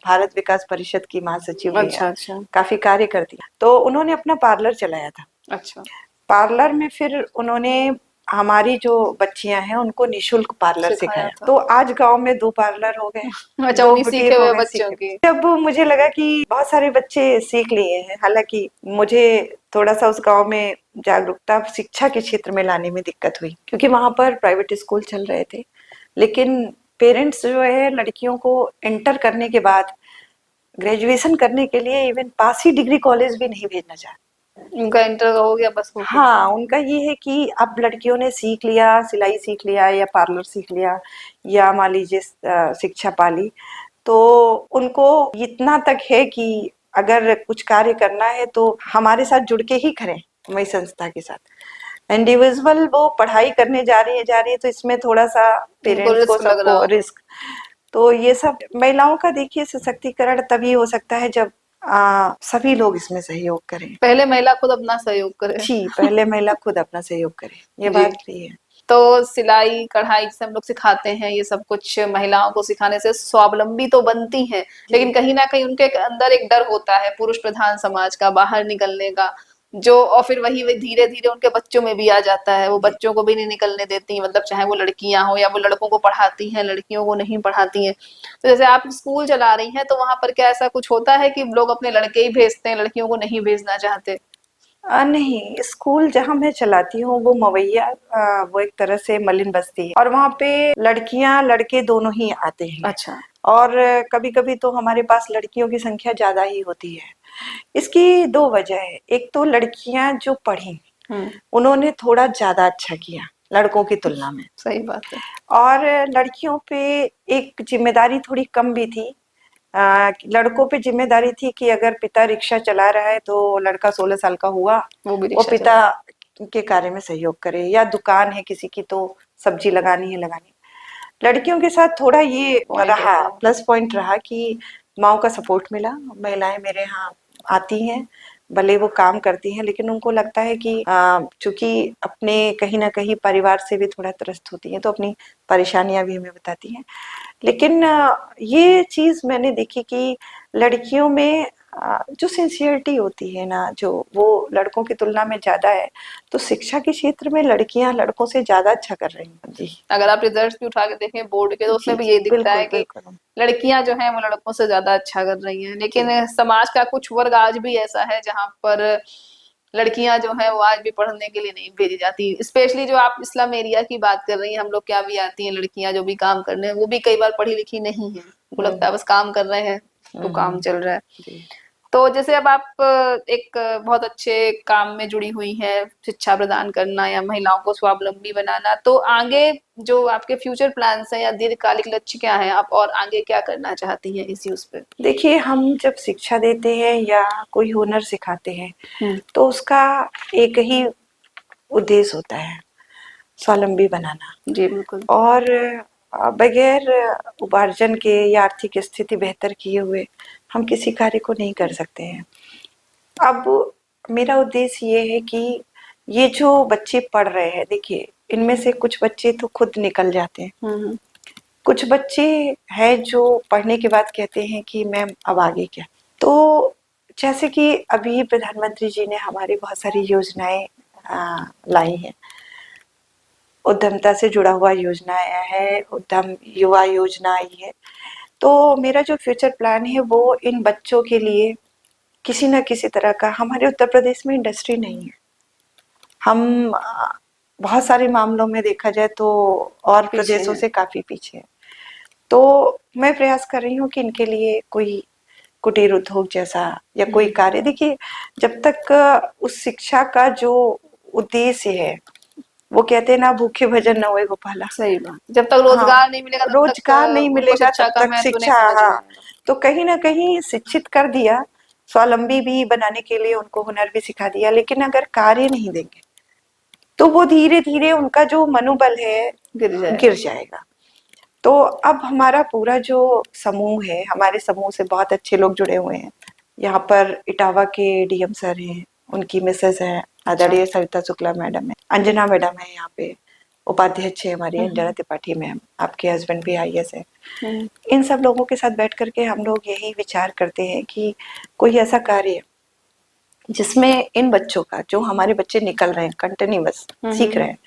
Speaker 2: भारत विकास परिषद की महासचिव भी है।
Speaker 1: अच्छा।
Speaker 2: काफी कार्य करती है। तो उन्होंने अपना पार्लर चलाया था।
Speaker 1: अच्छा।
Speaker 2: पार्लर में फिर उन्होंने हमारी जो बच्चियां हैं उनको निशुल्क पार्लर सिखाया।
Speaker 1: था।
Speaker 2: तो आज गांव में 2 पार्लर हो गए,
Speaker 1: अच्छा,
Speaker 2: 2
Speaker 1: उन्हीं सीखे
Speaker 2: बुटीक हो
Speaker 1: हुए
Speaker 2: गए
Speaker 1: बच्चों
Speaker 2: सीखे।
Speaker 1: की।
Speaker 2: जब मुझे लगा कि बहुत सारे बच्चे सीख लिए हैं, हालांकि मुझे थोड़ा सा उस गांव में जागरूकता शिक्षा के क्षेत्र में लाने में दिक्कत हुई, क्योंकि वहां पर प्राइवेट स्कूल चल रहे थे, लेकिन पेरेंट्स जो है लड़कियों को इंटर करने के बाद ग्रेजुएशन करने के लिए इवन पास ही डिग्री कॉलेज भी नहीं भेजना चाहते।
Speaker 1: उनका इंटर हो गया बस हो गया।
Speaker 2: हाँ, उनका ये है कि अब लड़कियों ने सीख लिया, सिलाई सीख लिया या पार्लर सीख लिया या मान लीजिए शिक्षा पा ली, तो उनको इतना तक है कि अगर कुछ कार्य करना है तो हमारे साथ जुड़ के ही करें, वही संस्था के साथ। इंडिविजुअल वो पढ़ाई करने जा रही है तो इसमें थोड़ा सा पेरेंट्स को, सबको रिस्क। तो ये सब महिलाओं का देखिए सशक्तिकरण तभी हो सकता है जब सभी लोग इसमें सहयोग करें।
Speaker 1: पहले महिला खुद अपना सहयोग करे।
Speaker 2: जी, पहले महिला खुद अपना सहयोग करे, ये बात भी है।
Speaker 1: तो सिलाई कढ़ाई जैसे हम लोग सिखाते हैं, ये सब कुछ महिलाओं को सिखाने से स्वावलंबी तो बनती हैं, लेकिन कहीं ना कहीं उनके अंदर एक डर होता है पुरुष प्रधान समाज का, बाहर निकलने का, जो और फिर वही धीरे धीरे उनके बच्चों में भी आ जाता है। वो बच्चों को भी नहीं निकलने देती, मतलब चाहे वो लड़कियां हो या वो लड़कों को पढ़ाती हैं, लड़कियों को नहीं पढ़ाती हैं। तो जैसे आप स्कूल चला रही हैं, तो वहां पर क्या ऐसा कुछ होता है कि लोग अपने लड़के ही भेजते हैं, लड़कियों को नहीं भेजना चाहते?
Speaker 2: नहीं, स्कूल जहाँ मैं चलाती हूँ वो मवैया, वो एक तरह से मलिन बस्ती है और वहाँ पे लड़कियां लड़के दोनों ही आते हैं।
Speaker 1: अच्छा।
Speaker 2: और कभी कभी तो हमारे पास लड़कियों की संख्या ज्यादा ही होती है। इसकी 2 वजह है। एक तो लड़कियां जो पढ़ी उन्होंने थोड़ा ज्यादा अच्छा किया लड़कों की तुलना में।
Speaker 1: सही बात है।
Speaker 2: और लड़कियों पे एक जिम्मेदारी थोड़ी कम भी थी। लड़कों पे जिम्मेदारी थी कि अगर पिता रिक्शा चला रहा है तो लड़का 16 साल का हुआ वो पिता के कार्य में सहयोग करे, या दुकान है किसी की तो सब्जी लगानी है लगानी। लड़कियों के साथ थोड़ा ये रहा, प्लस पॉइंट रहा कि माँ का सपोर्ट मिला, महिलाएं मेरे यहाँ आती हैं, भले वो काम करती हैं, लेकिन उनको लगता है कि चूंकि अपने कहीं ना कहीं परिवार से भी थोड़ा त्रस्त होती हैं, तो अपनी परेशानियां भी हमें बताती हैं। लेकिन ये चीज मैंने देखी कि लड़कियों में जो सिंसियरिटी होती है ना, जो वो लड़कों की तुलना में ज्यादा है, तो शिक्षा के क्षेत्र में लड़कियां लड़कों से ज्यादा अच्छा कर रही हैं। जी
Speaker 1: अगर आप रिजल्ट्स भी उठा के देखें बोर्ड के, तो
Speaker 2: जी
Speaker 1: उसमें भी
Speaker 2: जी,
Speaker 1: यही दिखता
Speaker 2: बिल्कुल
Speaker 1: है कि
Speaker 2: बिल्कुल।
Speaker 1: लड़कियां जो हैं वो लड़कों से ज्यादा अच्छा कर रही हैं। लेकिन
Speaker 2: जी
Speaker 1: समाज का कुछ वर्ग आज भी ऐसा है जहां पर लड़कियां जो है वो आज भी पढ़ने के लिए नहीं भेजी जाती। स्पेशली जो आप इस्लाम एरिया की बात कर रही हैं, हम लोग क्या भी आती हैं लड़कियां जो भी काम करने हैं, वो भी कई बार पढ़ी लिखी नहीं है, उनको लगता है बस काम कर रहे हैं तो काम चल रहा है।
Speaker 2: जी
Speaker 1: तो जैसे अब आप एक बहुत अच्छे काम में जुड़ी हुई हैं, शिक्षा प्रदान करना या महिलाओं को स्वावलंबी बनाना, तो आगे जो आपके फ्यूचर प्लान्स हैं या दीर्घकालिक लक्ष्य क्या हैं, आप और आगे क्या करना चाहती हैं इस यूज पे?
Speaker 2: देखिए, हम जब शिक्षा देते हैं या कोई हुनर सिखाते हैं, तो उसका एक ही उद्देश्य होता है, स्वावलंबी बनाना।
Speaker 1: जी बिल्कुल।
Speaker 2: और बगैर उपार्जन के या आर्थिक स्थिति बेहतर किए हुए हम किसी कार्य को नहीं कर सकते हैं। अब मेरा उद्देश्य ये है कि ये जो बच्चे पढ़ रहे हैं, देखिए इनमें से कुछ बच्चे तो खुद निकल जाते हैं, कुछ बच्चे हैं जो पढ़ने के बाद कहते हैं कि मैम अब आगे क्या। तो जैसे कि अभी प्रधानमंत्री जी ने हमारी बहुत सारी योजनाएं लाई हैं, उद्यमता से जुड़ा हुआ योजना आया है, उद्यम युवा योजना आई है। तो मेरा जो फ्यूचर प्लान है वो इन बच्चों के लिए किसी न किसी तरह का, हमारे उत्तर प्रदेश में इंडस्ट्री नहीं है, हम बहुत सारे मामलों में देखा जाए तो और प्रदेशों से काफी पीछे है। तो मैं प्रयास कर रही हूँ कि इनके लिए कोई कुटीर उद्योग जैसा या कोई कार्य, देखिए जब तक उस शिक्षा का जो उद्देश्य है, वो कहते हैं ना, भूखे भजन न होए गोपाला।
Speaker 1: सही बात, जब तक
Speaker 2: हाँ,
Speaker 1: रोजगार नहीं मिलेगा तब तक
Speaker 2: रोजगार नहीं
Speaker 1: उनको
Speaker 2: मिलेगा
Speaker 1: शिक्षा
Speaker 2: तब
Speaker 1: का
Speaker 2: तक
Speaker 1: महत्व नहीं
Speaker 2: शिक्षा,
Speaker 1: समझ में
Speaker 2: हाँ,
Speaker 1: आएगा।
Speaker 2: तो कहीं ना कहीं शिक्षित कर दिया, स्वावलंबी भी बनाने के लिए उनको हुनर भी सिखा दिया, लेकिन अगर कार्य नहीं देंगे तो वो धीरे धीरे उनका जो मनोबल है गिर जाएगा। तो अब हमारा पूरा जो समूह है, हमारे समूह से बहुत अच्छे लोग जुड़े हुए हैं। यहाँ पर इटावा के डीएम सर हैं, उनकी मिसेस है आदरणीय सविता शुक्ला मैडम है, अंजना मैडम है, यहाँ पे उपाध्यक्ष है हमारी अंजना त्रिपाठी मैम, आपके हस्बैंड भी आईएएस है। इन सब लोगों के साथ बैठ करके हम लोग यही विचार करते हैं कि कोई ऐसा कार्य जिसमें इन बच्चों का, जो हमारे बच्चे निकल रहे हैं, कंटिन्यूअस सीख रहे हैं,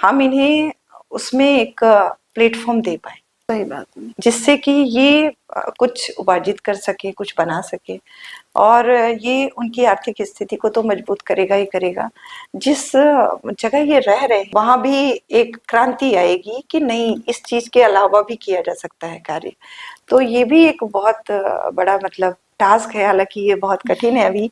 Speaker 2: हम इन्हें उसमें एक प्लेटफॉर्म दे पाए।
Speaker 1: सही बात है।
Speaker 2: जिससे कि ये कुछ उपार्जित कर सके, कुछ बना सके, और ये उनकी आर्थिक स्थिति को तो मजबूत करेगा ही करेगा। जिस जगह ये रह रहे हैं वहां भी एक क्रांति आएगी कि नहीं, इस चीज के अलावा भी किया जा सकता है कार्य। तो ये भी एक बहुत बड़ा मतलब टास्क है, हालांकि ये बहुत कठिन है अभी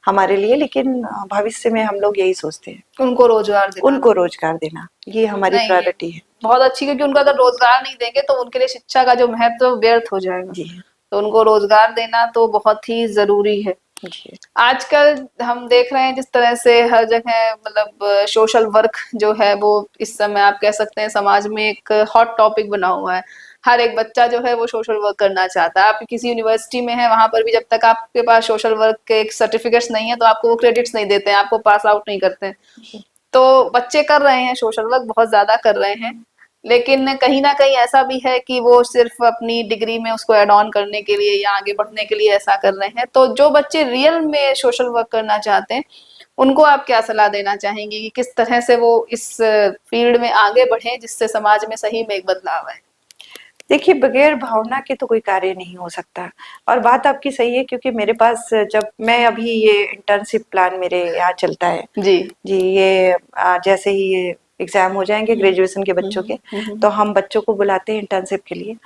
Speaker 2: हमारे लिए, लेकिन भविष्य में हम लोग यही सोचते हैं,
Speaker 1: उनको रोजगार देना,
Speaker 2: उनको रोजगार देना, ये हमारी प्रायोरिटी है।
Speaker 1: बहुत अच्छी, क्योंकि उनको अगर रोजगार नहीं देंगे तो उनके लिए शिक्षा का जो महत्व व्यर्थ हो जाएगा।
Speaker 2: जी
Speaker 1: तो उनको रोजगार देना तो बहुत ही जरूरी है।
Speaker 2: जी
Speaker 1: आजकल हम देख रहे हैं जिस तरह से हर जगह मतलब सोशल वर्क जो है वो इस समय आप कह सकते हैं समाज में एक हॉट टॉपिक बना हुआ है। हर एक बच्चा जो है वो सोशल वर्क करना चाहता है। आप किसी यूनिवर्सिटी में है, वहां पर भी जब तक आपके पास सोशल वर्क के एक सर्टिफिकेट्स नहीं है तो आपको वो क्रेडिट्स नहीं देते हैं, आपको पास आउट नहीं करते हैं। तो बच्चे कर रहे हैं सोशल वर्क, बहुत ज्यादा कर रहे हैं, लेकिन कहीं ना कहीं ऐसा भी है कि वो सिर्फ अपनी डिग्री में उसको एड ऑन करने के लिए या आगे बढ़ने के लिए ऐसा कर रहे हैं। तो जो बच्चे रियल में सोशल वर्क करना चाहते हैं उनको आप क्या सलाह देना चाहेंगे कि किस तरह से वो इस फील्ड में आगे बढ़े जिससे समाज में सही में एक बदलाव आए?
Speaker 2: देखिए, बगैर भावना के तो कोई कार्य नहीं हो सकता, और बात आपकी सही है, क्योंकि मेरे पास जब मैं अभी ये इंटर्नशिप प्लान मेरे यहाँ चलता है
Speaker 1: जी
Speaker 2: जी, ये जैसे ही ये एग्जाम हो जाएंगे ग्रेजुएशन के बच्चों के, तो हम बच्चों को बुलाते हैं इंटर्नशिप के लिए।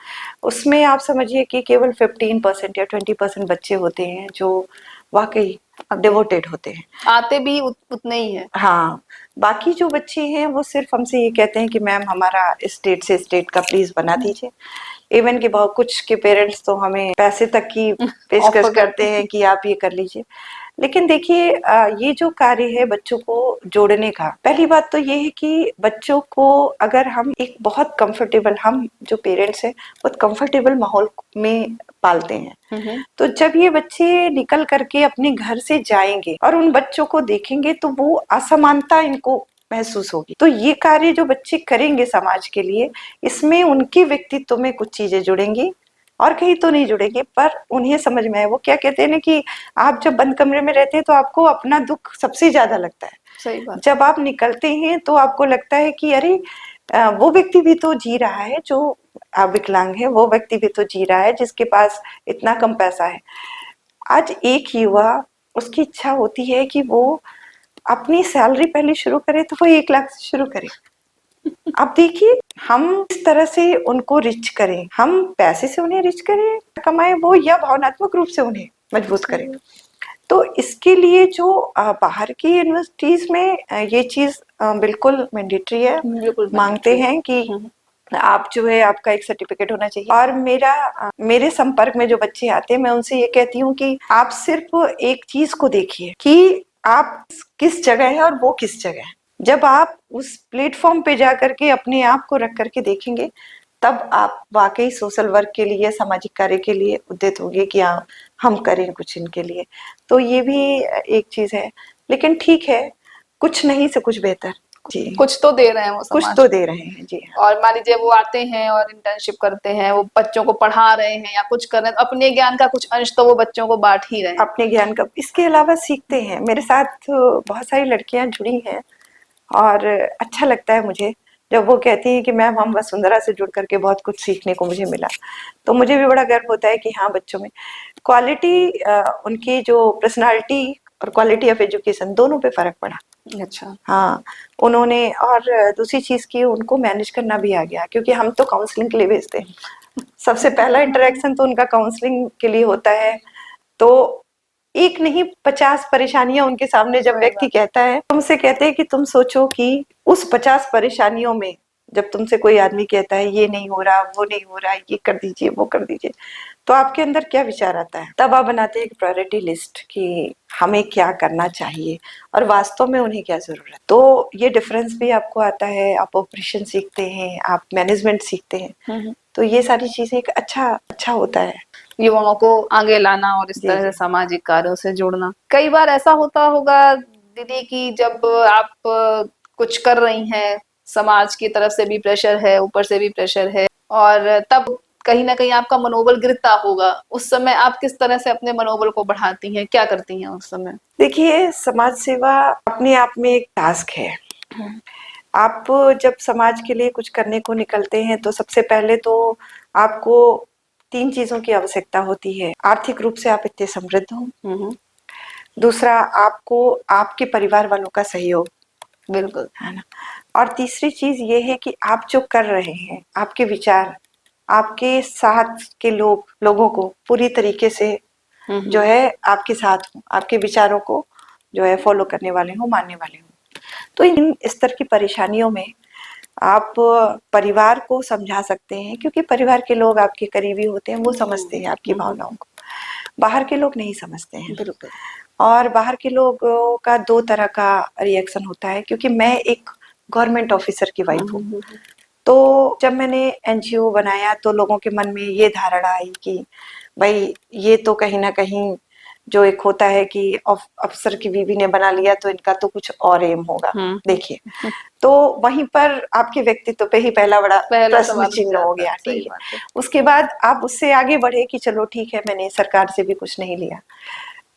Speaker 2: उसमें आप समझिए कि केवल 15% या 20% बच्चे होते हैं जो वाकई डिवोटेड होते हैं,
Speaker 1: आते भी उतने ही है।
Speaker 2: हाँ, बाकी जो बच्चे हैं वो सिर्फ हमसे ये कहते हैं कि मैम हमारा स्टेट से स्टेट का प्लीज बना दीजिए। इवन के बहुत कुछ के पेरेंट्स तो हमें पैसे तक की पेशकश करते हैं कि आप ये कर लीजिए। लेकिन देखिए, ये जो कार्य है बच्चों को जोड़ने का, पहली बात तो ये है कि बच्चों को अगर हम एक बहुत कंफर्टेबल, हम जो पेरेंट्स हैं बहुत कंफर्टेबल माहौल में पालते हैं। तो जब ये बच्चे निकल करके अपने घर से जाएंगे और उन बच्चों को देखेंगे तो वो असमानता इनको महसूस होगी। तो ये कार्य जो बच्चे करेंगे समाज के लिए, इसमें उनके व्यक्तित्व में कुछ चीजें जुड़ेंगी और कहीं तो नहीं जुड़ेंगे, पर उन्हें समझ में आए। वो क्या कहते हैं ना कि आप जब बंद कमरे में रहते हैं तो आपको अपना दुख सबसे ज्यादा लगता है।
Speaker 1: सही बात।
Speaker 2: जब आप निकलते हैं तो आपको लगता है कि अरे वो व्यक्ति भी तो जी रहा है जो विकलांग है, वो व्यक्ति भी तो जी रहा है जिसके पास इतना कम पैसा है। आज एक युवा, उसकी इच्छा होती है कि वो अपनी सैलरी पहले शुरू करे तो वो 1 लाख से शुरू करे। अब देखिए, हम इस तरह से उनको रिच करें, हम पैसे से उन्हें रिच करें, कमाए वो, या भावनात्मक रूप से उन्हें मजबूत करें। तो इसके लिए जो बाहर की यूनिवर्सिटीज में ये चीज बिल्कुल मैंडेटरी है,
Speaker 1: बिल्कुल
Speaker 2: मांगते हैं कि आप जो है, आपका एक सर्टिफिकेट होना चाहिए। और मेरे संपर्क में जो बच्चे आते हैं, मैं उनसे ये कहती हूँ कि आप सिर्फ एक चीज को देखिए कि आप किस जगह है और वो किस जगह है। जब आप उस प्लेटफॉर्म पे जा करके अपने आप को रख करके देखेंगे, तब आप वाकई सोशल वर्क के लिए, सामाजिक कार्य के लिए उद्यत होंगे कि हाँ, हम करें कुछ इनके लिए। तो ये भी एक चीज है, लेकिन ठीक है, कुछ नहीं से कुछ बेहतर। जी,
Speaker 1: कुछ तो दे रहे हैं वो
Speaker 2: कुछ
Speaker 1: समाज
Speaker 2: तो
Speaker 1: को।
Speaker 2: दे रहे हैं। जी हाँ।
Speaker 1: और मान लीजिए वो आते हैं और इंटर्नशिप करते हैं, वो बच्चों को पढ़ा रहे हैं या कुछ कर रहे हैं, तो अपने ज्ञान का कुछ अंश तो वो बच्चों को बांट ही रहे हैं।
Speaker 2: अपने ज्ञान का इसके अलावा सीखते हैं। मेरे साथ बहुत सारी लड़कियां जुड़ी हैं और अच्छा लगता है मुझे जब वो कहती है कि मैम, हम वसुंधरा से जुड़ करके बहुत कुछ सीखने को मुझे मिला। तो मुझे भी बड़ा गर्व होता है कि हाँ, बच्चों में क्वालिटी, उनकी जो पर्सनालिटी और क्वालिटी ऑफ एजुकेशन, दोनों पे फर्क पड़ा।
Speaker 1: अच्छा।
Speaker 2: हाँ, उन्होंने, और दूसरी चीज की, उनको मैनेज करना भी आ गया, क्योंकि हम तो काउंसलिंग के लिए भेजते हैं। सबसे पहला इंटरेक्शन तो उनका काउंसलिंग के लिए होता है। तो एक नहीं, 50 परेशानियां उनके सामने जब व्यक्ति कहता है, तुमसे कहते हैं कि तुम सोचो कि उस 50 परेशानियों में जब तुमसे कोई आदमी कहता है ये नहीं हो रहा, वो नहीं हो रहा, ये कर दीजिए, वो कर दीजिए, तो आपके अंदर क्या विचार आता है? तब आप बनाते हैं एक प्रायोरिटी लिस्ट कि हमें क्या करना चाहिए और वास्तव में उन्हें क्या जरूरत है। तो ये डिफरेंस भी आपको आता है। आप ऑपरेशन सीखते हैं, आप मैनेजमेंट सीखते हैं। तो ये सारी चीजें एक अच्छा होता है,
Speaker 1: युवाओं को आगे लाना और इस तरह से सामाजिक कार्यों से जोड़ना। कई बार ऐसा होता होगा दीदी कि जब आप कुछ कर रही हैं, समाज की तरफ से भी प्रेशर है, ऊपर से भी प्रेशर है, और तब कहीं ना कहीं आपका मनोबल गिरता होगा। उस समय आप किस तरह से अपने मनोबल को बढ़ाती हैं, क्या करती हैं उस समय?
Speaker 2: देखिए, समाज सेवा अपने आप में एक टास्क है। आप जब समाज के लिए कुछ करने को निकलते हैं तो सबसे पहले तो आपको 3 चीजों की आवश्यकता होती है। आर्थिक रूप से आप इतने समृद्ध हो, दूसरा आपको आपके परिवार वालों का सहयोग,
Speaker 1: बिल्कुल,
Speaker 2: है ना, और तीसरी चीज ये है कि आप जो कर रहे हैं, आपके विचार, आपके साथ के लोगों को पूरी तरीके से जो है आपके साथ हो, आपके विचारों को जो है फॉलो करने वाले हो, मानने वाले हो। तो इन स्तर की परेशानियों में आप परिवार को समझा सकते हैं, क्योंकि परिवार के लोग आपके करीबी होते हैं, वो समझते हैं आपकी भावनाओं को। बाहर के लोग नहीं समझते हैं।
Speaker 1: बिल्कुल।
Speaker 2: और बाहर के लोगों का 2 तरह का रिएक्शन होता है, क्योंकि मैं एक गवर्नमेंट ऑफिसर की वाइफ हूँ। तो जब मैंने एनजीओ बनाया तो लोगों के मन में ये धारणा आई कि भाई, ये तो कहीं ना कहीं जो एक होता है कि अफसर की बीवी ने बना लिया तो इनका तो कुछ और एम होगा। देखिए, तो वहीं पर आपके व्यक्तित्व पे ही पहला बड़ा प्रश्न चिन्ह हो गया। ठीक है, उसके बाद आप उससे आगे बढ़े कि चलो ठीक है, मैंने सरकार से भी कुछ नहीं लिया,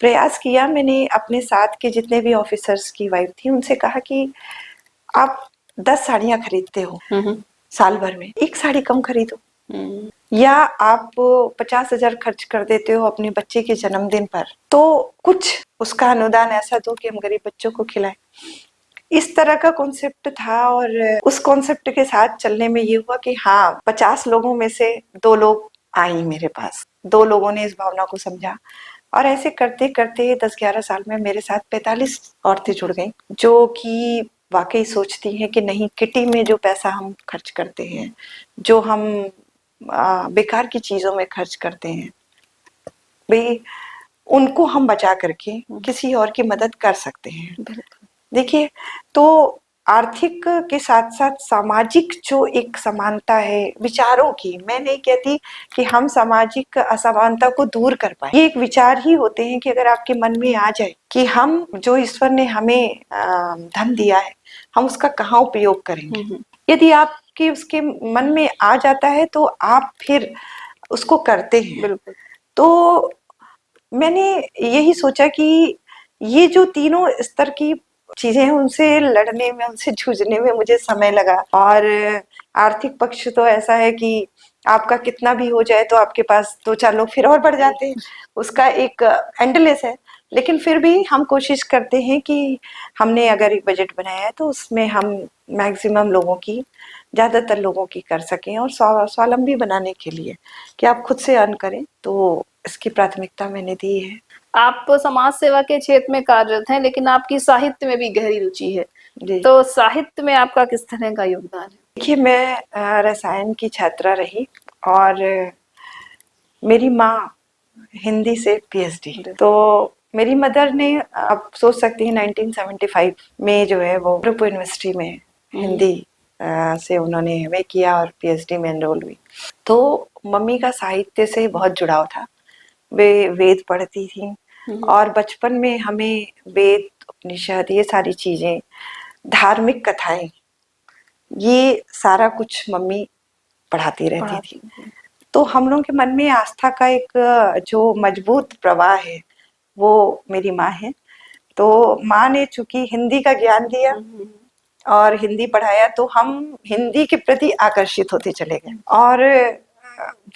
Speaker 2: प्रयास किया। मैंने अपने साथ के जितने भी ऑफिसर्स की वाइफ थी उनसे कहा कि आप 10 साड़ियां खरीदते हो साल भर में, एक साड़ी कम खरीदो, या आप 50,000 खर्च कर देते हो अपने बच्चे के जन्मदिन पर, तो कुछ उसका अनुदान ऐसा दो कि हम गरीब बच्चों को खिलाएं। इस तरह का कॉन्सेप्ट था, और उस कॉन्सेप्ट के साथ चलने में ये हुआ कि हाँ, 50 लोगों में से 2 लोग आई मेरे पास, 2 लोगों ने इस भावना को समझा, और ऐसे करते करते 10-11 साल में मेरे साथ 45 औरतें जुड़ गई, जो कि वाकई सोचती हैं कि नहीं, किटी में जो पैसा हम खर्च करते हैं, जो हम बेकार की चीजों में खर्च करते हैं, भाई उनको हम बचा करके किसी और की मदद कर सकते हैं। देखिए, तो आर्थिक के साथ-साथ सामाजिक जो एक समानता है विचारों की, मैं नहीं कहती कि हम सामाजिक असमानता को दूर कर पाएँ। ये एक विचार ही होते हैं कि अगर आपके मन में आ जाए कि हम जो ईश्वर ने हमें धन दिया है, हम उसका कहाँ उपयोग करेंगे। यदि आपके उसके मन में आ जाता है तो आप फिर उसको करते हैं।
Speaker 1: बिल्कुल।
Speaker 2: तो मैंने यही सोचा कि ये जो तीनों स्तर की चीजें हैं उनसे लड़ने में, उनसे जूझने में मुझे समय लगा। और आर्थिक पक्ष तो ऐसा है कि आपका कितना भी हो जाए तो आपके पास 2-4 लोग फिर और बढ़ जाते हैं, उसका एक एंडलेस है। लेकिन फिर भी हम कोशिश करते हैं कि हमने अगर एक बजट बनाया है तो उसमें हम मैक्सिमम लोगों की, ज़्यादातर लोगों की कर सकें और स्वावलंबी बनाने के लिए कि आप खुद से अर्न करें, तो इसकी प्राथमिकता मैंने दी है।
Speaker 1: आप समाज सेवा के क्षेत्र में कार्यरत हैं, लेकिन आपकी साहित्य में भी गहरी रुचि है।
Speaker 2: जी।
Speaker 1: तो साहित्य में आपका किस तरह का योगदान है?
Speaker 2: देखिए, मैं रसायन की छात्रा रही और मेरी माँ हिंदी से पीएचडी। तो मेरी मदर ने, आप सोच सकती हैं, 1975 में जो है वो रूप यूनिवर्सिटी में हिंदी से उन्होंने एमए किया और पीएचडी में एनरोल हुई। तो मम्मी का साहित्य से बहुत जुड़ाव था। वे वेद पढ़ती थीं और बचपन में हमें वेद, उपनिषद, ये सारी चीजें, धार्मिक कथाएं, ये सारा कुछ मम्मी पढ़ाती रहती थी। तो हम लोगों के मन में आस्था का एक जो मजबूत प्रवाह है वो मेरी माँ है। तो माँ ने चूंकि हिंदी का ज्ञान दिया और हिंदी पढ़ाया तो हम हिंदी के प्रति आकर्षित होते चले गए। और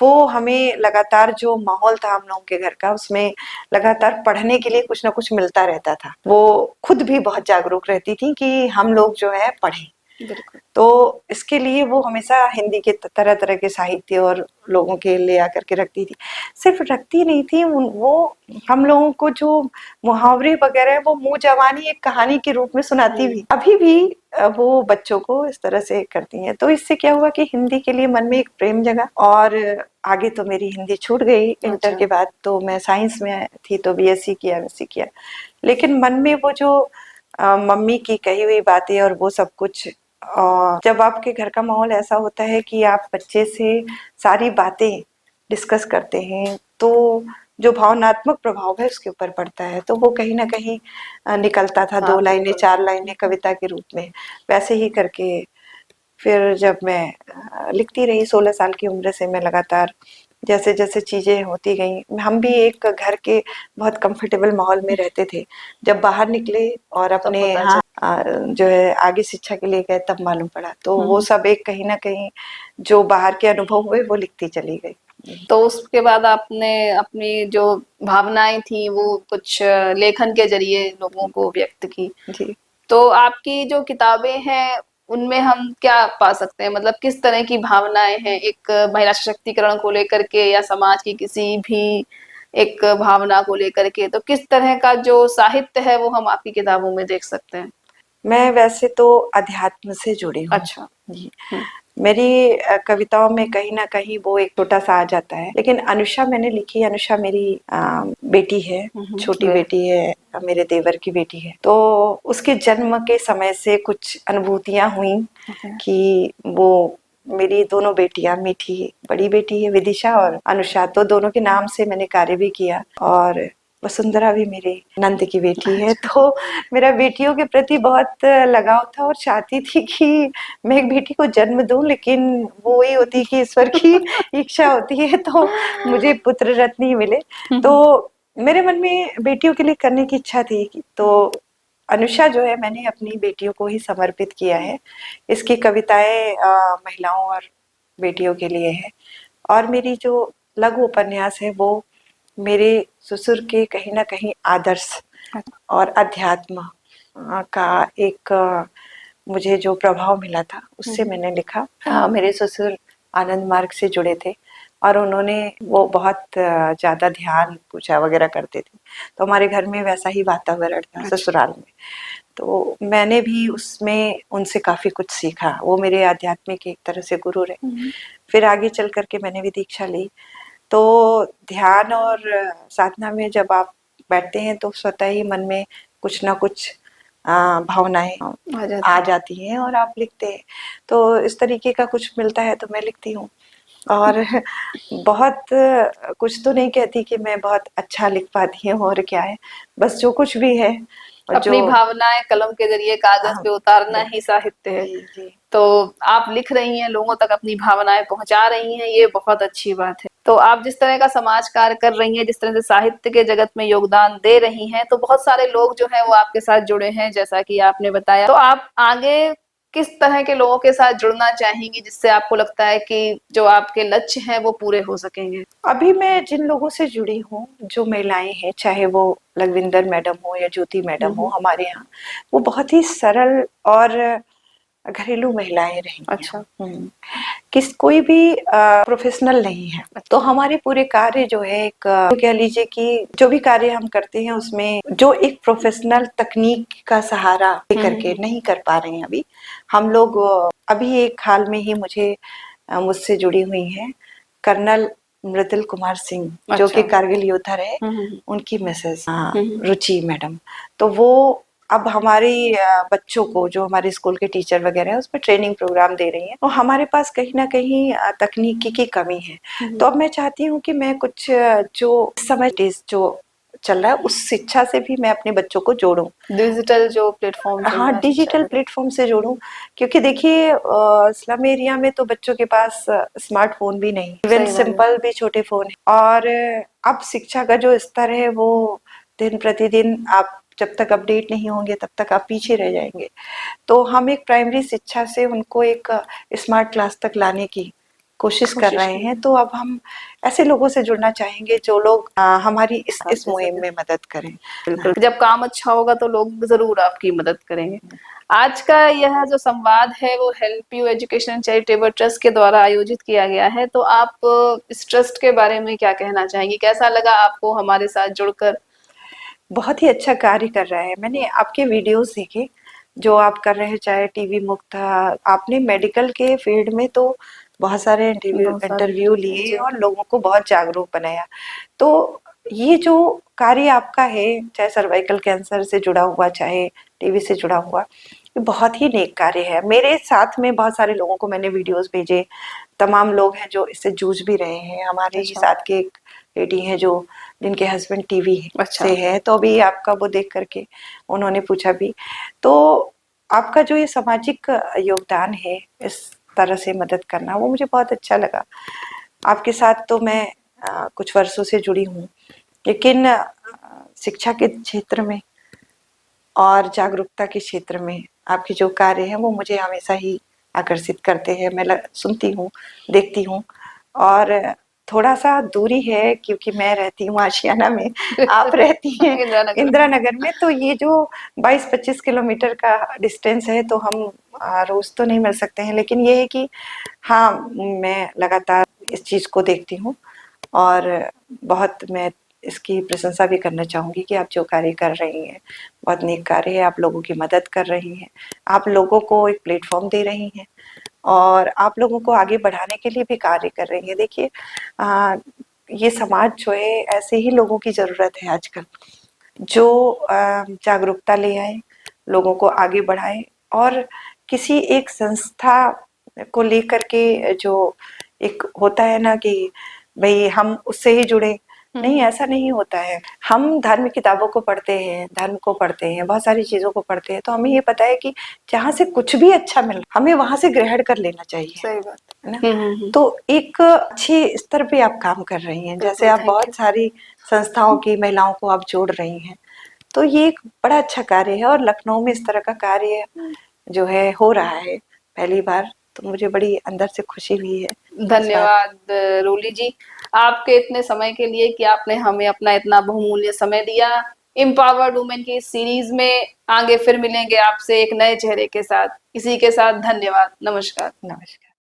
Speaker 2: वो हमें लगातार, जो माहौल था हम लोगों के घर का, उसमें लगातार पढ़ने के लिए कुछ ना कुछ मिलता रहता था। वो खुद भी बहुत जागरूक रहती थी कि हम लोग जो है पढ़ें। तो इसके लिए वो हमेशा हिंदी के तरह तरह के साहित्य और लोगों के ले आकर के रखती थी। सिर्फ रखती नहीं थी, वो हम लोगों को जो मुहावरे वगैरह है वो मुंह जवानी एक कहानी के रूप में सुनाती भी। अभी भी वो बच्चों को इस तरह से करती हैं। तो इससे क्या हुआ कि हिंदी के लिए मन में एक प्रेम जगा। और आगे तो मेरी हिंदी छूट गई इंटर के बाद। तो मैं साइंस में थी तो बीएससी किया, एमएससी किया। लेकिन मन में वो जो मम्मी की कही हुई बातें और वो सब कुछ, जब आपके घर का माहौल ऐसा होता है कि आप बच्चे से सारी बातें डिस्कस करते हैं तो जो भावनात्मक प्रभाव है उसके ऊपर पड़ता है। तो वो कहीं ना कहीं निकलता था, 2 लाइनें 4 लाइनें कविता के रूप में। वैसे ही करके फिर जब मैं लिखती रही, 16 साल की उम्र से मैं लगातार जैसे जैसे चीजें होती गई, हम भी एक घर के बहुत कंफर्टेबल माहौल में रहते थे। जब बाहर निकले और अपने जो है आगे शिक्षा के लिए गए तब मालूम पड़ा। तो वो सब एक कहीं ना कहीं जो बाहर के अनुभव हुए वो लिखती चली गई।
Speaker 1: तो उसके बाद आपने अपनी जो भावनाएं थी वो कुछ लेखन के जरिए लोगों को व्यक्त की।
Speaker 2: जी।
Speaker 1: तो आपकी जो किताबें हैं उनमें हम क्या पा सकते हैं, मतलब किस तरह की भावनाएं हैं, एक महिला सशक्तिकरण को लेकर के या समाज की किसी भी एक भावना को लेकर के, तो किस तरह का जो साहित्य है वो हम आपकी किताबों में देख सकते हैं?
Speaker 2: मैं वैसे तो अध्यात्म से जुड़ी हूँ।
Speaker 1: अच्छा।
Speaker 2: जी। मेरी कविताओं में कहीं ना कहीं वो एक छोटा सा आ जाता है। लेकिन अनुषा मैंने लिखी, अनुषा मेरी बेटी है, छोटी बेटी है, मेरे देवर की बेटी है। तो उसके जन्म के समय से कुछ अनुभूतियां हुई कि वो, मेरी दोनों बेटियां, मीठी बड़ी बेटी है विदिशा और अनुषा, तो दोनों के नाम से मैंने कार्य भी किया। और वसुंधरा भी मेरी नंद की बेटी है। तो मेरा बेटियों के प्रति बहुत लगाव था और चाहती थी कि मैं एक बेटी को जन्म दूं, लेकिन वो वही होती कि ईश्वर की इच्छा होती है तो मुझे पुत्र रत्न ही मिले। तो मेरे मन में बेटियों के लिए करने की इच्छा थी। तो अनुषा जो है मैंने अपनी बेटियों को ही समर्पित किया है। इसकी कविताएं महिलाओं और बेटियों के लिए है। और मेरी जो लघु उपन्यास है वो मेरे ससुर के कहीं ना कहीं आदर्श और अध्यात्म का एक मुझे जो प्रभाव मिला था उससे मैंने लिखा। मेरे ससुर आनंद मार्ग से जुड़े थे और उन्होंने वो बहुत ज़्यादा ध्यान पूजा वगैरह करते थे। तो हमारे घर में वैसा ही वातावरण था ससुराल में। तो मैंने भी उसमें उनसे काफ़ी कुछ सीखा। वो मेरे आध्यात्मिक एक तरह से गुरु रहे। फिर आगे चल करके मैंने भी दीक्षा ली। तो ध्यान और साधना में जब आप बैठते हैं तो स्वतः ही मन में कुछ ना कुछ भावनाएं आ जाती हैं और आप लिखते हैं। तो इस तरीके का कुछ मिलता है तो मैं लिखती हूँ। और बहुत कुछ तो नहीं कहती कि मैं बहुत अच्छा लिख पाती हूँ और क्या है, बस जो कुछ भी है
Speaker 1: अपनी भावनाएं कलम के जरिए कागज पे उतारना ही साहित्य है।
Speaker 2: जी जी।
Speaker 1: तो आप लिख रही हैं, लोगों तक अपनी भावनाएं पहुंचा रही हैं, ये बहुत अच्छी बात है। तो आप जिस तरह का समाज कार्य कर रही हैं, जिस तरह से साहित्य के जगत में योगदान दे रही हैं, तो बहुत सारे लोग जो हैं वो आपके साथ जुड़े हैं, जैसा कि आपने बताया। तो आप आगे किस तरह के लोगों के साथ जुड़ना चाहेंगी, जिससे आपको लगता है कि जो आपके लक्ष्य हैं वो पूरे हो सकेंगे?
Speaker 2: अभी मैं जिन लोगों से जुड़ी हूँ, जो महिलाएं हैं, चाहे वो लखविंदर मैडम हो या ज्योति मैडम हो हमारे यहाँ, वो बहुत ही सरल और घरेलू महिलाएं रही हैं।
Speaker 1: अच्छा।
Speaker 2: किस कोई भी प्रोफेशनल नहीं है। तो हमारे पूरे कार्य जो है एक कह लीजिए कि जो भी कार्य हम करते हैं उसमें जो एक प्रोफेशनल तकनीक का सहारा लेकर के नहीं कर पा रहे हैं अभी हम लोग। अभी एक हाल में ही मुझसे जुड़ी हुई हैं कर्नल मृदुल कुमार सिंह, जो कि कारगिल योद्धा रहे, उनकी मिसेस रुचि मैडम। तो वो अब हमारी बच्चों को, जो हमारे स्कूल के टीचर वगैरह हैं, उसमें ट्रेनिंग प्रोग्राम दे रही हैं। और हमारे पास कहीं ना कहीं तकनीकी की कमी है। तो अब मैं चाहती हूँ कि मैं कुछ जो समय जो चल रहा है उस शिक्षा से भी मैं अपने बच्चों को जोड़ूं,
Speaker 1: डिजिटल जो प्लेटफॉर्म।
Speaker 2: हाँ, डिजिटल प्लेटफॉर्म से जोड़ूं। क्योंकि देखिए स्लम एरिया में तो बच्चों के पास स्मार्टफोन भी नहीं, इवन सिंपल भी छोटे फोन है। और अब शिक्षा का जो स्तर है वो दिन प्रतिदिन आप जब तक अपडेट नहीं होंगे तब तक आप पीछे रह जाएंगे। तो हम एक प्राइमरी शिक्षा से उनको एक स्मार्ट क्लास तक लाने की कोशिश कर रहे हैं। तो अब हम ऐसे लोगों से जुड़ना चाहेंगे जो लोग हमारी इस मुहिम में मदद करें।
Speaker 1: बिल्कुल, जब काम अच्छा होगा तो लोग जरूर आपकी मदद करेंगे। आज का यह जो संवाद है वो help you education charitable trust के द्वारा आयोजित किया गया है। तो आप इस ट्रस्ट के बारे में क्या कहना चाहेंगी? कैसा लगा आपको हमारे साथ जुड़कर?
Speaker 2: बहुत ही अच्छा कार्य कर रहा है। मैंने आपके वीडियोस देखे जो आप कर रहे हैं, चाहे टीवी मुक्त, आपने मेडिकल के फील्ड में तो बहुत सारे इंटरव्यू लिए और लोगों को बहुत जागरूक बनाया। तो ये जो कार्य आपका है, चाहे सर्वाइकल कैंसर से जुड़ा हुआ, चाहे टीवी से जुड़ा हुआ, ये बहुत ही नेक कार्य है। मेरे साथ में बहुत सारे लोगों को मैंने वीडियोस भेजे, तमाम लोग हैं जो इससे जूझ भी रहे हैं। हमारे ही साथ के एक लेडी है जो जिनके हस्बैंड टीवी से है, तो अभी आपका वो देख करके उन्होंने पूछा भी। तो आपका जो ये सामाजिक योगदान है, इस तरह से मदद करना, वो मुझे बहुत अच्छा लगा। आपके साथ तो मैं कुछ वर्षों से जुड़ी हूँ, लेकिन शिक्षा के क्षेत्र में और जागरूकता के क्षेत्र में आपके जो कार्य हैं वो मुझे हमेशा ही आकर्षित करते हैं। मैं सुनती हूँ, देखती हूँ। और थोड़ा सा दूरी है क्योंकि मैं रहती हूँ आशियाना में, आप रहती हैं इंदिरा नगर में। तो ये जो 22-25 किलोमीटर का डिस्टेंस है, तो हम रोज तो नहीं मिल सकते हैं, लेकिन ये है कि हाँ, मैं लगातार इस चीज को देखती हूँ और बहुत मैं इसकी प्रशंसा भी करना चाहूंगी कि आप जो कार्य कर रही हैं बहुत नेक कार्य है। आप लोगों की मदद कर रही हैं, आप लोगों को एक प्लेटफॉर्म दे रही हैं और आप लोगों को आगे बढ़ाने के लिए भी कार्य कर रही हैं। देखिए ये समाज जो है, ऐसे ही लोगों की जरूरत है आजकल, जो जागरूकता ले आए, लोगों को आगे बढ़ाए और किसी एक संस्था को लेकर के जो एक होता है ना कि भाई हम उससे ही जुड़े, नहीं, ऐसा नहीं होता है। हम धार्मिक किताबों को पढ़ते हैं, धर्म को पढ़ते हैं, बहुत सारी चीजों को पढ़ते हैं, तो हमें ये पता है कि जहाँ से कुछ भी अच्छा मिल हमें वहां से ग्रहण कर लेना चाहिए।
Speaker 1: सही बात
Speaker 2: है ना। तो एक अच्छे स्तर पे आप काम कर रही हैं, जैसे आप बहुत सारी संस्थाओं की महिलाओं को आप जोड़ रही हैं, तो ये एक बड़ा अच्छा कार्य है। और लखनऊ में इस तरह का कार्य जो है हो रहा है पहली बार, तो मुझे बड़ी अंदर से खुशी हुई है।
Speaker 1: धन्यवाद रोली जी, आपके इतने समय के लिए कि आपने हमें अपना इतना बहुमूल्य समय दिया। एम्पावर्ड वुमेन की इस सीरीज में आगे फिर मिलेंगे आपसे एक नए चेहरे के साथ। इसी के साथ धन्यवाद, नमस्कार।
Speaker 2: नमस्कार।